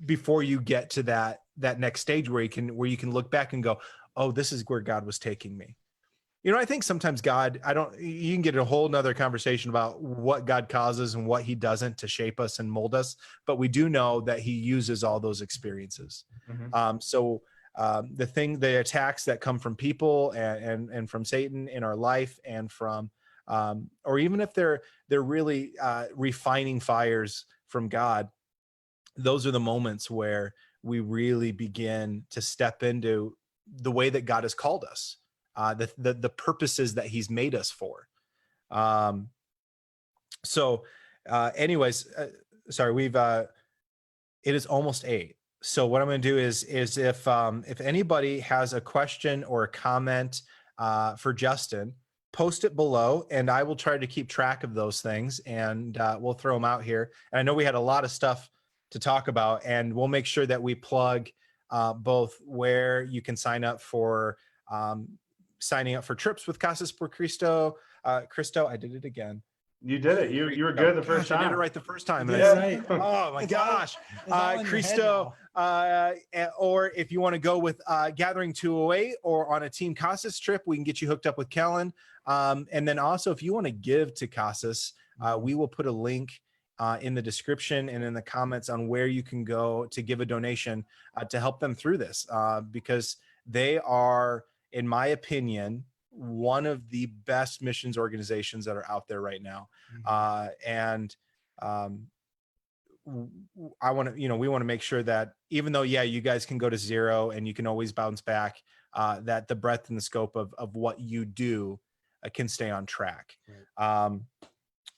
before you get to that next stage where you can look back and go, oh, this is where God was taking me. I think sometimes God, you can get a whole nother conversation about what God causes and what he doesn't to shape us and mold us. But we do know that he uses all those experiences. The attacks that come from people and from Satan in our life, and from, or even if they're really refining fires from God, those are the moments where we really begin to step into the way that God has called us, the purposes that he's made us for. Anyways, sorry, it is almost 8. So what I'm going to do is if anybody has a question or a comment for Justin, post it below, and I will try to keep track of those things, and we'll throw them out here. And I know we had a lot of stuff to talk about, and we'll make sure that we plug both where you can sign up for signing up for trips with Casas por Cristo. Cristo, I did it again. You did it. You were good the first time. I did it right the first time. You did it right. Oh my gosh. Cristo, or if you want to go with Gathering 208 or on a Team Casas trip, we can get you hooked up with Kellen. And then also, if you want to give to Casas, we will put a link in the description and in the comments on where you can go to give a donation to help them through this, because they are, in my opinion, one of the best missions organizations that are out there right now. I want to, we want to make sure that even though, you guys can go to zero and you can always bounce back, that the breadth and the scope of what you do can stay on track. Right.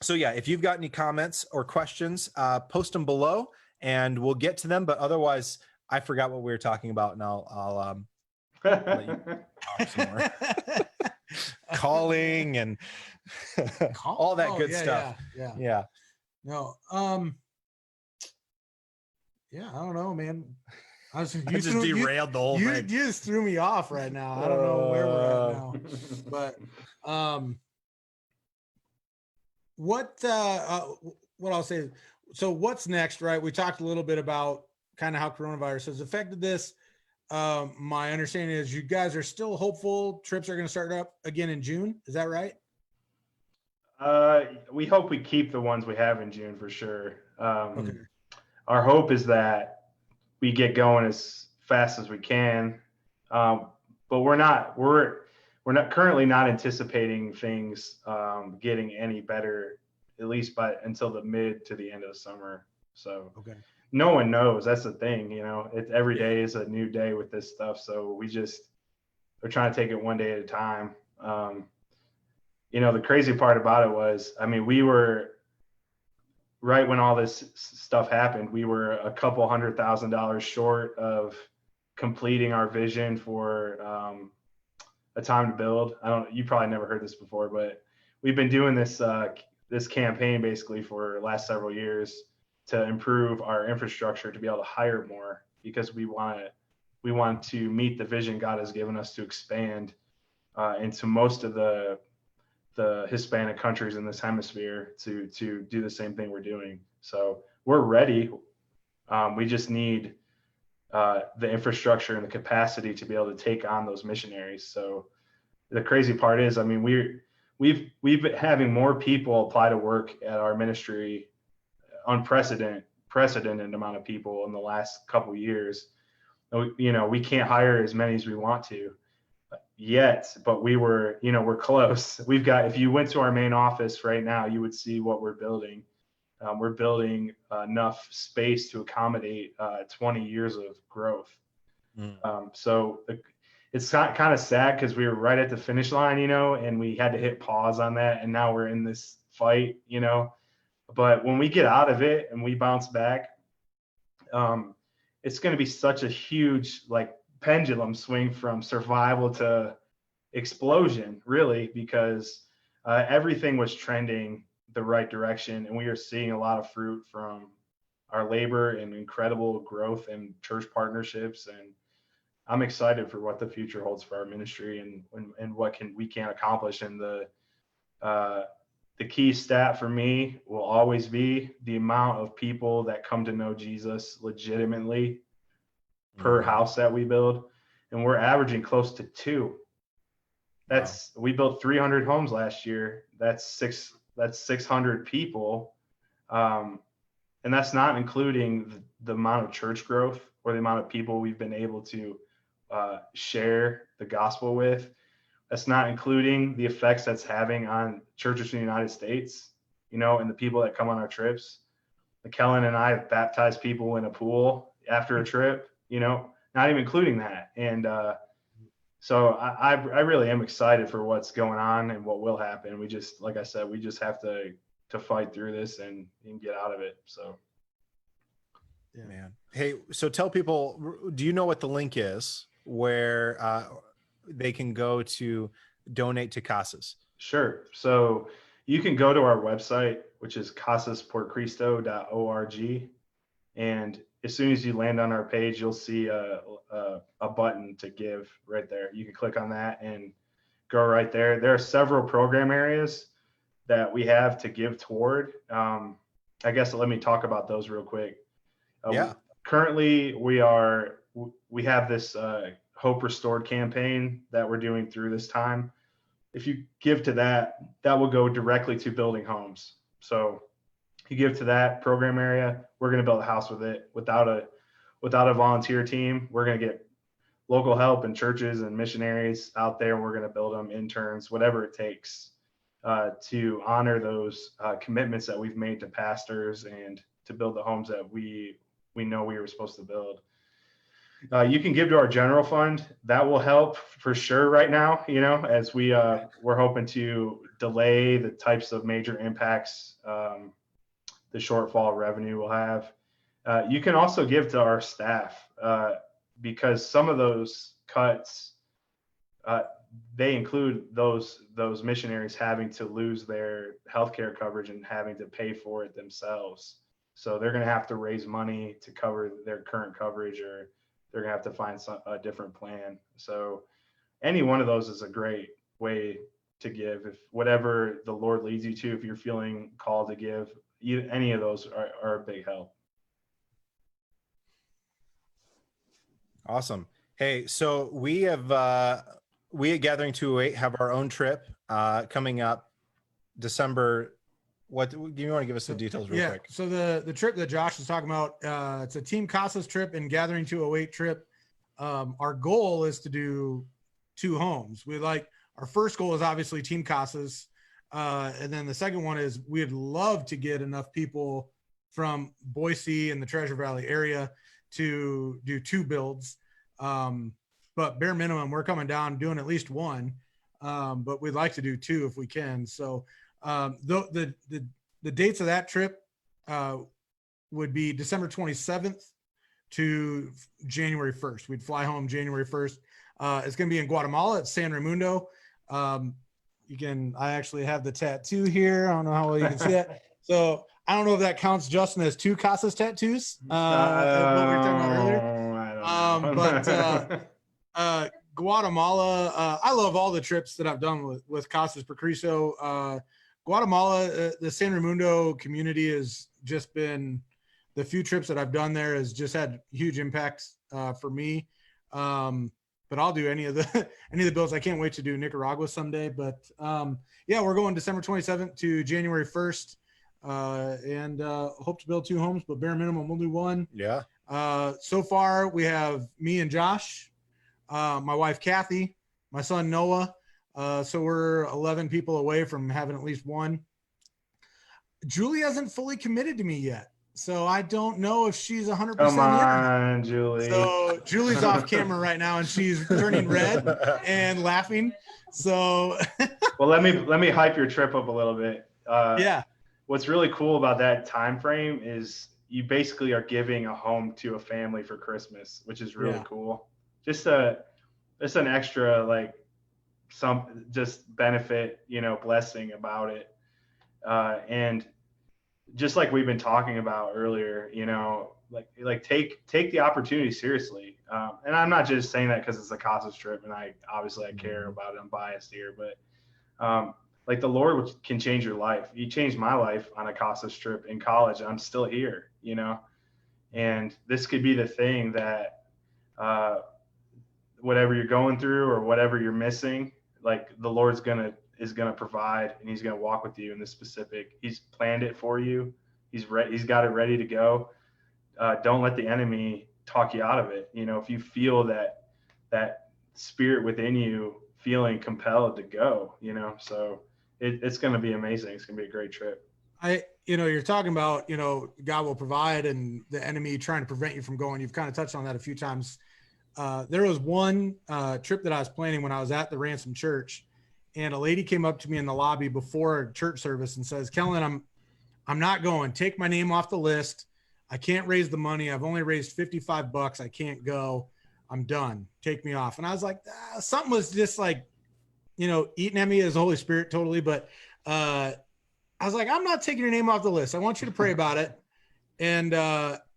So if you've got any comments or questions, post them below and we'll get to them. But otherwise, I forgot what we were talking about, and I'll let you talk some more. Calling and all that good stuff. Yeah. No. I don't know, man. You just derailed the whole thing. You just threw me off right now. I don't know where we're at now. But what I'll say. So what's next, right? We talked a little bit about kind of how coronavirus has affected this. My understanding is you guys are still hopeful trips are going to start up again in June. Is that right? We hope we keep the ones we have in June for sure. Okay. Our hope is that we get going as fast as we can. But we're not currently not anticipating things getting any better, at least until the mid to the end of the summer. So no one knows. That's the thing, every day is a new day with this stuff. So we're trying to take it one day at a time. The crazy part about it was, we were right when all this stuff happened, we were a couple $100,000 short of completing our vision for a time to build. You probably never heard this before, but we've been doing this campaign basically for the last several years to improve our infrastructure to be able to hire more, because we want to meet the vision God has given us to expand into most of the Hispanic countries in this hemisphere to do the same thing we're doing. So we're ready. We just need the infrastructure and the capacity to be able to take on those missionaries. So the crazy part is, we've been having more people apply to work at our ministry, unprecedented amount of people in the last couple of years. We can't hire as many as we want to yet, but we're close. If you went to our main office right now, you would see what we're building. We're building enough space to accommodate 20 years of growth. So it's kind of sad because we were right at the finish line, and we had to hit pause on that. And now we're in this fight, but when we get out of it and we bounce back, it's going to be such a huge pendulum swing from survival to explosion, really, because everything was trending the right direction, and we are seeing a lot of fruit from our labor and incredible growth and church partnerships. And I'm excited for what the future holds for our ministry and what we can accomplish. And the key stat for me will always be the amount of people that come to know Jesus legitimately per house that we build. And we're averaging close to 2. We built 300 homes last year. That's 600 people. And that's not including the amount of church growth or the amount of people we've been able to share the gospel with. That's not including the effects that's having on churches in the United States, and the people that come on our trips. Kellen and I have baptized people in a pool after a trip, not even including that. And so I really am excited for what's going on and what will happen. We just, like I said, we just have to fight through this and get out of it. So. Yeah, man. Hey, so tell people, do you know what the link is where they can go to donate to Casas? Sure. So you can go to our website, which is casasporcristo.org, And as soon as you land on our page, you'll see a button to give right there. You can click on that and go right there. There are several program areas that we have to give toward. I guess let me talk about those real quick. Currently, we have this Hope Restored campaign that we're doing through this time. If you give to that, that will go directly to building homes. So you give to that program area, we're going to build a house with it without a volunteer team. We're going to get local help and churches and missionaries out there. And we're going to build them, interns, whatever it takes to honor those commitments that we've made to pastors and to build the homes that we know we were supposed to build. You can give to our general fund. That will help for sure right now, as we're hoping to delay the types of major impacts the shortfall revenue will have. You can also give to our staff because some of those cuts, they include those missionaries having to lose their healthcare coverage and having to pay for it themselves. So they're going to have to raise money to cover their current coverage, or they're going to have to find a different plan. So any one of those is a great way to give. If whatever the Lord leads you to, if you're feeling called to give, any of those are a big help. Awesome. Hey, so we at Gathering 208 have our own trip coming up December. What do you want to give us the details real quick? So the trip that Josh is talking about, it's a Team Casas trip and Gathering 208 trip. Our goal is to do 2 homes. Our first goal is obviously Team Casas. And then the second one is we'd love to get enough people from Boise and the Treasure Valley area to do 2 builds. But bare minimum, we're coming down doing at least 1. But we'd like to do 2 if we can. So the dates of that trip would be December 27th to January 1st. We'd fly home January 1st. It's going to be in Guatemala at San Raimundo. I actually have the tattoo here. I don't know how well you can see that. So I don't know if that counts, Justin, as 2 Casas tattoos. What we were talking about earlier. I don't know. Guatemala, I love all the trips that I've done with Casas per Cristo. Guatemala, the San Raimundo community has just been, the few trips that I've done there has just had huge impacts for me. But I'll do any of the bills. I can't wait to do Nicaragua someday. But we're going December 27th to January 1st, and hope to build 2 homes. But bare minimum, we'll do 1. Yeah. So far, we have me and Josh, my wife Kathy, my son Noah. So we're 11 people away from having at least 1. Julie hasn't fully committed to me yet. So I don't know if she's 100% Come on, Julie. So Julie's off camera right now and she's turning red and laughing. So well, let me hype your trip up a little bit. Yeah. What's really cool about that time frame is you basically are giving a home to a family for Christmas, which is really cool. Just an extra some just benefit, blessing about it. And just like we've been talking about earlier, take the opportunity seriously. And I'm not just saying that because it's a Casas trip and I care about it. I'm biased here, but the Lord can change your life. He changed my life on a Casas trip in college. I'm still here, and this could be the thing that whatever you're going through or whatever you're missing, the Lord's is gonna provide, and He's gonna walk with you in this specific. He's planned it for you. He's got it ready to go. Don't let the enemy talk you out of it. If you feel that spirit within you feeling compelled to go, so it's gonna be amazing. It's gonna be a great trip. You're talking about, God will provide and the enemy trying to prevent you from going. You've kind of touched on that a few times. There was one trip that I was planning when I was at the Ransom Church. And a lady came up to me in the lobby before church service and says, Kellen, I'm not going. Take my name off the list. I can't raise the money. I've only raised $55. I can't go. I'm done. Take me off. And I was like, something was just eating at me as the Holy Spirit totally. But I was like, I'm not taking your name off the list. I want you to pray about it. And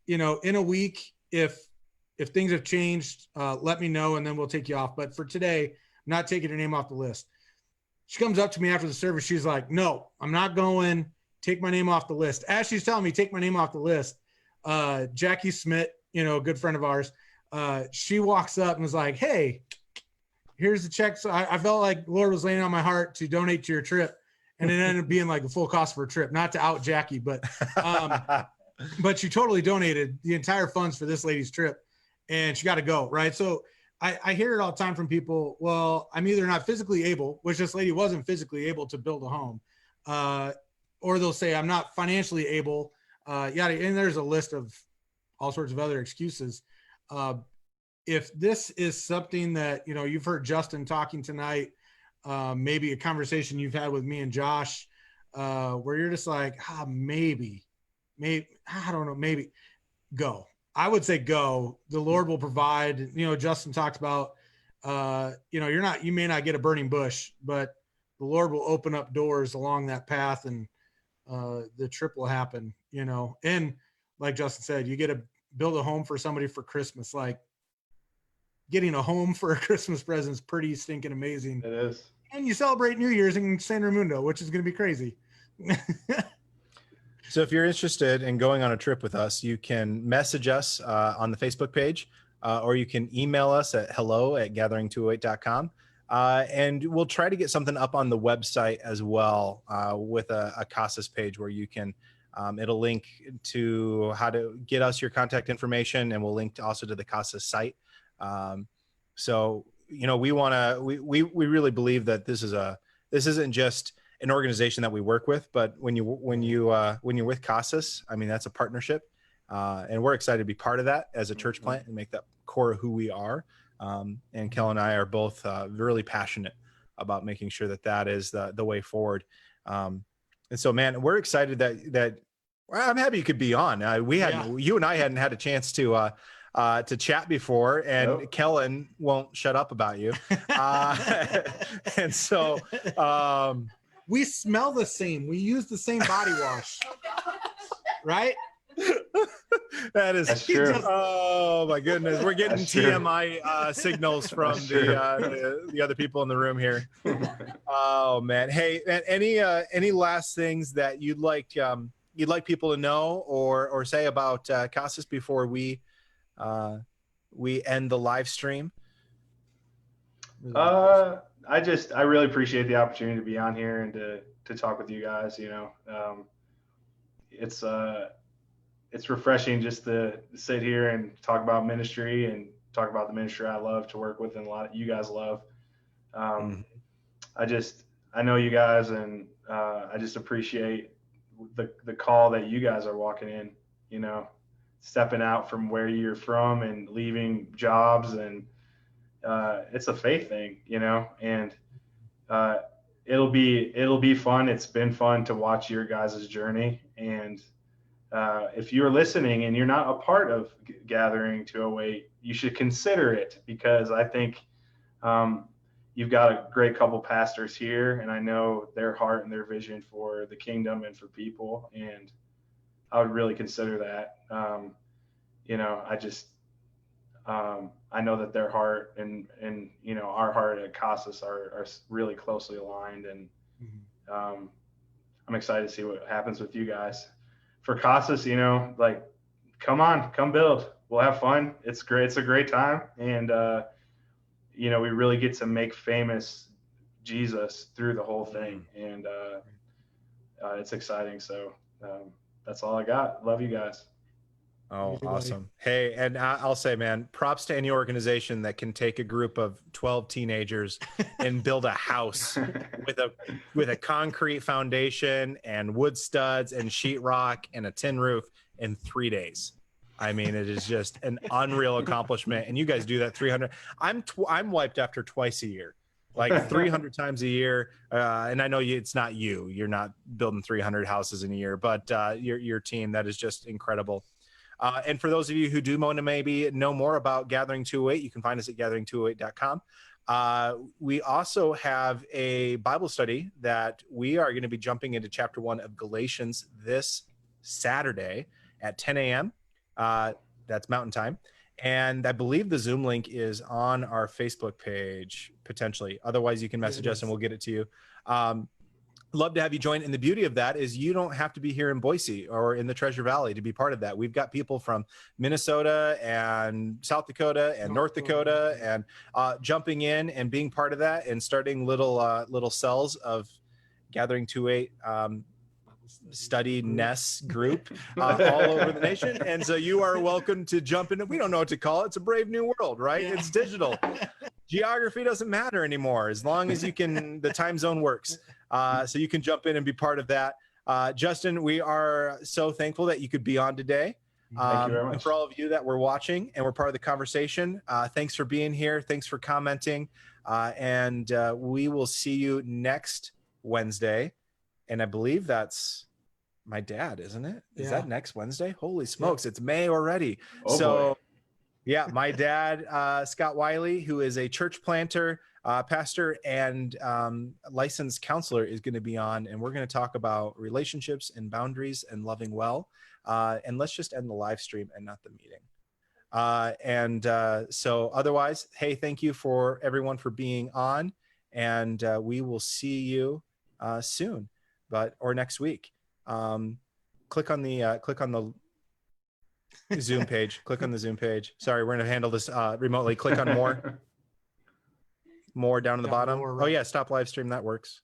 in a week, if things have changed, let me know and then we'll take you off. But for today, I'm not taking your name off the list. She comes up to me after the service. She's like, no, I'm not going. Take my name off the list. As she's telling me, take my name off the list, Jackie Smith, a good friend of ours, she walks up and was like, hey, here's the check. So I felt like the Lord was laying on my heart to donate to your trip. And it ended up being like the full cost for a trip, not to out Jackie, but she totally donated the entire funds for this lady's trip and she got to go. Right. So I hear it all the time from people. Well, I'm either not physically able, which this lady wasn't physically able to build a home, or they'll say I'm not financially able. And there's a list of all sorts of other excuses. If this is something that, you've heard Justin talking tonight, maybe a conversation you've had with me and Josh, where you're just like, maybe, I don't know, maybe go. I would say go. The Lord will provide. Justin talked about, you may not get a burning bush, but the Lord will open up doors along that path and the trip will happen, and like Justin said, you get to build a home for somebody for Christmas. Like getting a home for a Christmas present is pretty stinking amazing. It is. And you celebrate New Year's in San Raimundo, which is going to be crazy. So if you're interested in going on a trip with us, you can message us on the Facebook page, or you can email us at hello@gathering208.com. And we'll try to get something up on the website as well, with a Casas page where you can, it'll link to how to get us your contact information, and we'll link also to the Casas site. So, we really believe that this isn't just an organization that we work with, but when you're with Casas, I mean, that's a partnership. And we're excited to be part of that as a church plant and make that core of who we are. And Kel and I are both really passionate about making sure that is the way forward. And so, man, we're excited that I'm happy you could be on. You and I hadn't had a chance to chat before, and nope. Kellen won't shut up about you. And so we smell the same. We use the same body wash, right? That's true. Oh my goodness, we're getting TMI signals from the other people in the room here. Oh man, hey, any last things that you'd like people to know or say about Casas before we end the live stream? I really appreciate the opportunity to be on here and to talk with you guys. It's refreshing just to sit here and talk about ministry and talk about the ministry I love to work with and a lot of you guys love. I know you guys, and I just appreciate the call that you guys are walking in, stepping out from where you're from and leaving jobs, and it's a faith thing, and it'll be fun. It's been fun to watch your guys' journey, and if you're listening and you're not a part of Gathering 208, you should consider it, because I think you've got a great couple pastors here, and I know their heart and their vision for the kingdom and for people, and I would really consider that. I know that their heart and our heart at Casas are really closely aligned, and I'm excited to see what happens with you guys. For Casas, come build. We'll have fun. It's great. It's a great time, and we really get to make famous Jesus through the whole thing, and it's exciting. So that's all I got. Love you guys. Oh, awesome. Hey, and I'll say, man, props to any organization that can take a group of 12 teenagers and build a house with a concrete foundation and wood studs and sheetrock and a tin roof in 3 days. I mean, it is just an unreal accomplishment. And you guys do that 300. I'm wiped after twice a year, like 300 times a year. And I know it's not you. You're not building 300 houses in a year, but your team, that is just incredible. And for those of you who do want to maybe know more about Gathering 208, you can find us at gathering208.com. We also have a Bible study that we are going to be jumping into chapter 1 of Galatians this Saturday at 10 a.m. That's Mountain Time. And I believe the Zoom link is on our Facebook page, potentially. Otherwise, you can message us and we'll get it to you. Love to have you join. And the beauty of that is you don't have to be here in Boise or in the Treasure Valley to be part of that. We've got people from Minnesota and South Dakota and North Dakota and jumping in and being part of that and starting little cells of Gathering 2-8 study Ness group all over the nation. And so you are welcome to jump in. We don't know what to call it. It's a brave new world, right? Yeah. It's digital. Geography doesn't matter anymore as long as you can, the time zone works. So you can jump in and be part of that. Justin, we are so thankful that you could be on today. Thank you very much. And for all of you that were watching and were part of the conversation, thanks for being here. Thanks for commenting. And we will see you next Wednesday. And I believe that's my dad, isn't it? Is that next Wednesday? Holy smokes, it's May already. Oh, so boy. Yeah, my dad, Scott Wiley, who is a church planter, pastor, and licensed counselor, is going to be on, and we're going to talk about relationships and boundaries and loving well. And let's just end the live stream and not the meeting. So otherwise, hey, thank you for everyone for being on, and we will see you soon, or next week. Click on the Zoom page. Click on the Zoom page. Sorry, we're going to handle this remotely. Click on more down in the bottom. Right. Oh yeah, stop live stream. That works.